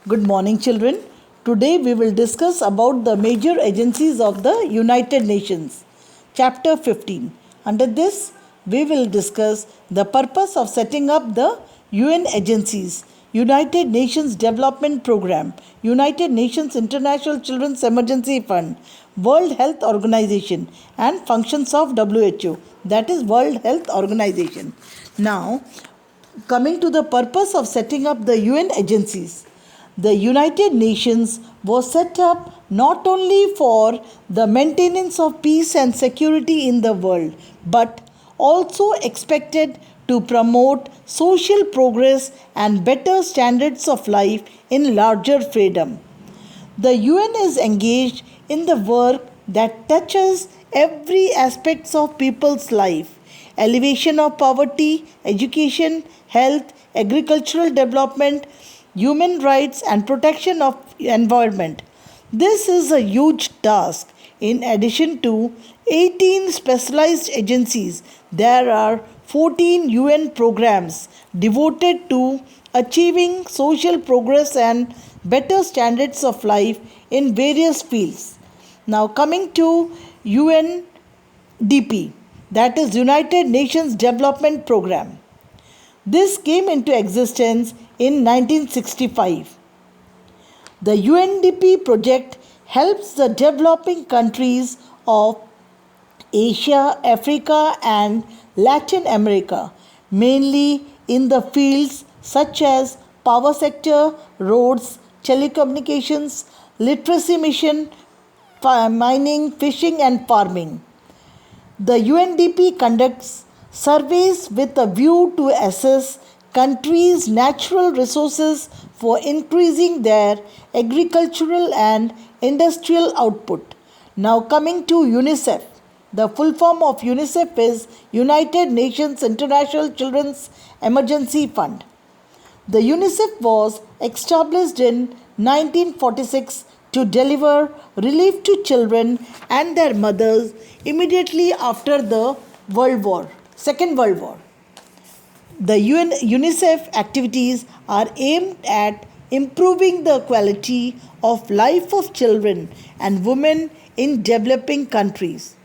Good morning, children. Today we will discuss about the major agencies of the United Nations. Chapter 15. Under this, we will discuss the purpose of setting up the UN agencies, United Nations Development Programme, United Nations International Children's Emergency Fund, World Health Organization, and functions of WHO, that is World Health Organization. Now, coming to the purpose of setting up the UN agencies, the United Nations was set up not only for the maintenance of peace and security in the world, but also expected to promote social progress and better standards of life in larger freedom. The UN is engaged in the work that touches every aspect of people's life: elevation of poverty, education, health, agricultural development, human rights, and protection of environment. This is a huge task. In addition to 18 specialized agencies, there are 14 UN programs devoted to achieving social progress and better standards of life in various fields. Now, coming to UNDP, that is United Nations Development Programme. This came into existence in 1965. The UNDP project helps the developing countries of Asia, Africa, and Latin America, mainly in the fields such as power sector, roads, telecommunications, literacy mission, mining, fishing, and farming. The UNDP conducts surveys with a view to assess countries' natural resources for increasing their agricultural and industrial output. Now, coming to UNICEF. The full form of UNICEF is United Nations International Children's Emergency Fund. The UNICEF was established in 1946 to deliver relief to children and their mothers immediately after the Second World War. The UNICEF activities are aimed at improving the quality of life of children and women in developing countries.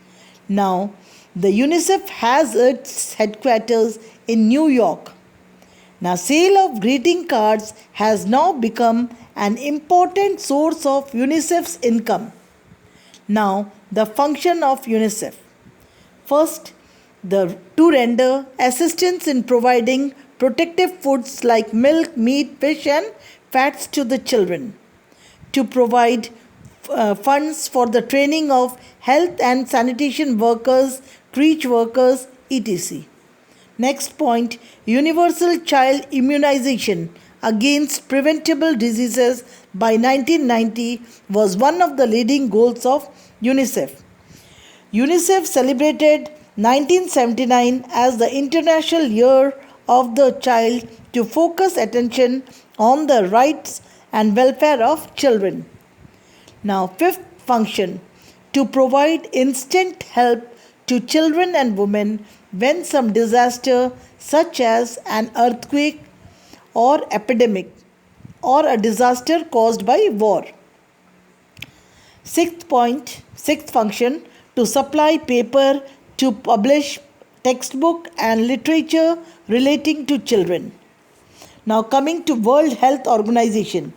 Now, the UNICEF has its headquarters in New York. Now, sale of greeting cards has now become an important source of UNICEF's income. Now, the function of UNICEF. First, to render assistance in providing protective foods like milk, meat, fish, and fats to the children. To provide funds for the training of health and sanitation workers, creche workers, etc. Next point, universal child immunization against preventable diseases by 1990 was one of the leading goals of UNICEF. UNICEF celebrated 1979 as the International Year of the Child to focus attention on the rights and welfare of children. Now, fifth function, to provide instant help to children and women when some disaster such as an earthquake or epidemic or a disaster caused by war. Sixth function, to supply paper to publish textbook and literature relating to children. Now, coming to World Health Organization.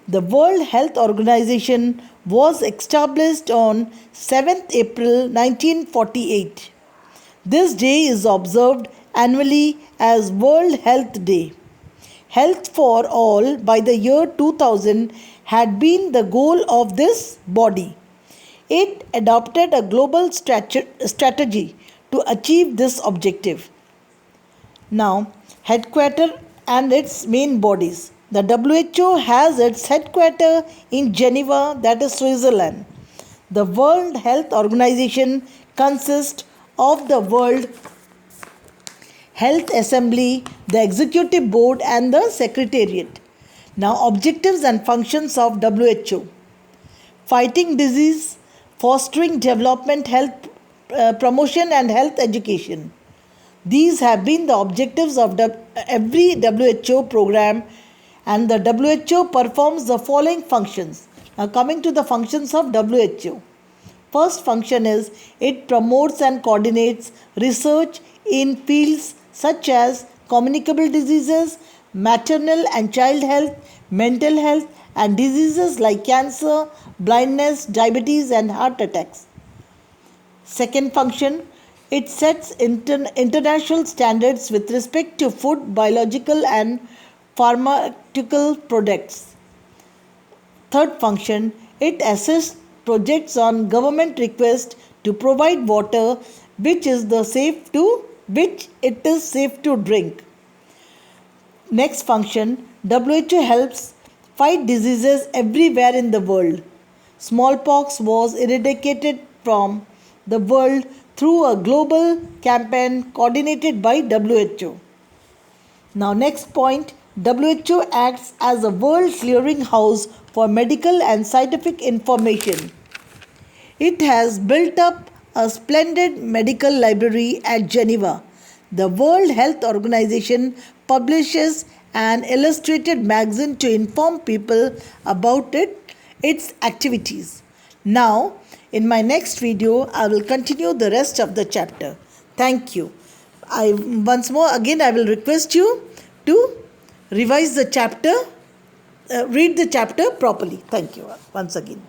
The World Health Organization was established on 7th April 1948. This day is observed annually as World Health Day. Health for all by the year 2000 had been the goal of this body. It adopted a global strategy to achieve this objective. Now, headquarters and its main bodies. The WHO has its headquarters in Geneva, that is Switzerland. The World Health Organization consists of the World Health Assembly, the Executive Board, and the Secretariat. Now, objectives and functions of WHO. Fighting disease, fostering development, health promotion, and health education. These have been the objectives of every WHO program and the WHO performs the following functions. Now, coming to the functions of WHO. First function is it promotes and coordinates research in fields such as communicable diseases, maternal and child health, mental health, and diseases like cancer, blindness, diabetes, and heart attacks. Second function, it sets international standards with respect to food, biological, and pharmaceutical products. Third function, it assists projects on government request to provide water which it is safe to drink. Next function, WHO helps fight diseases everywhere in the world. Smallpox was eradicated from the world through a global campaign coordinated by WHO. Now, next point, WHO acts as a world clearinghouse for medical and scientific information. It has built up a splendid medical library at Geneva. The World Health Organization publishes an illustrated magazine to inform people about its activities. Now, in my next video, I will continue the rest of the chapter. Thank you. I will request you to revise the chapter, read the chapter properly. Thank you once again.